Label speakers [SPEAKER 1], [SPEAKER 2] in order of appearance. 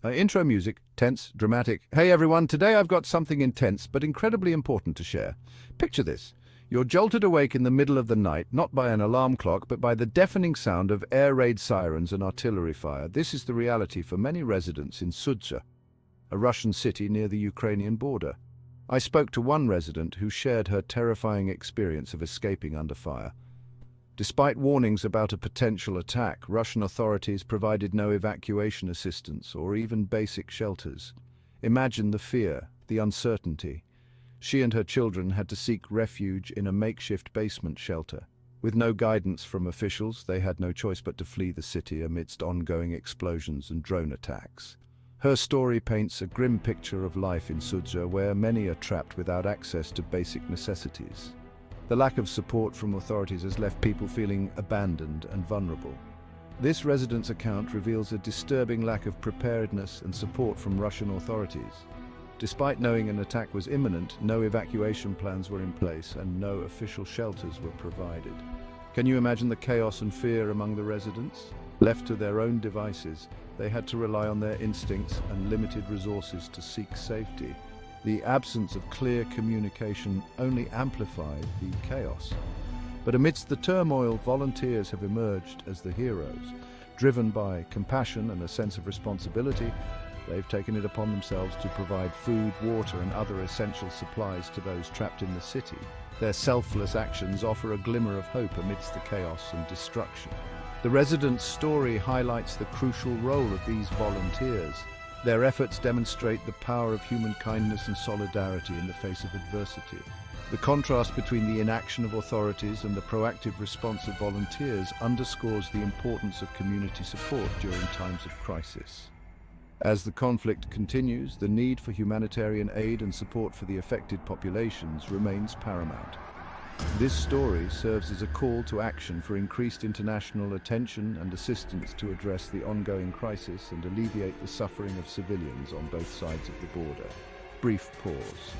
[SPEAKER 1] Intro music, tense, dramatic. Hey everyone, today I've got something intense but incredibly important to share. Picture this. You're jolted awake in the middle of the night, not by an alarm clock, but by the deafening sound of air raid sirens and artillery fire. This is the reality for many residents in Sudzha, a Russian city near the Ukrainian border. I spoke to one resident who shared her terrifying experience of escaping under fire. Despite warnings about a potential attack, Russian authorities provided no evacuation assistance or even basic shelters. Imagine the fear, the uncertainty. She and her children had to seek refuge in a makeshift basement shelter. With no guidance from officials, they had no choice but to flee the city amidst ongoing explosions and drone attacks. Her story paints a grim picture of life in Sudzha, where many are trapped without access to basic necessities. The lack of support from authorities has left people feeling abandoned and vulnerable. This resident's account reveals a disturbing lack of preparedness and support from Russian authorities. Despite knowing an attack was imminent, no evacuation plans were in place and no official shelters were provided. Can you imagine the chaos and fear among the residents? Left to their own devices, they had to rely on their instincts and limited resources to seek safety. The absence of clear communication only amplified the chaos. But amidst the turmoil, volunteers have emerged as the heroes. Driven by compassion and a sense of responsibility, they've taken it upon themselves to provide food, water, and other essential supplies to those trapped in the city. Their selfless actions offer a glimmer of hope amidst the chaos and destruction. The residents' story highlights the crucial role of these volunteers. Their efforts demonstrate the power of human kindness and solidarity in the face of adversity. The contrast between the inaction of authorities and the proactive response of volunteers underscores the importance of community support during times of crisis. As the conflict continues, the need for humanitarian aid and support for the affected populations remains paramount. This story serves as a call to action for increased international attention and assistance to address the ongoing crisis and alleviate the suffering of civilians on both sides of the border. Brief pause.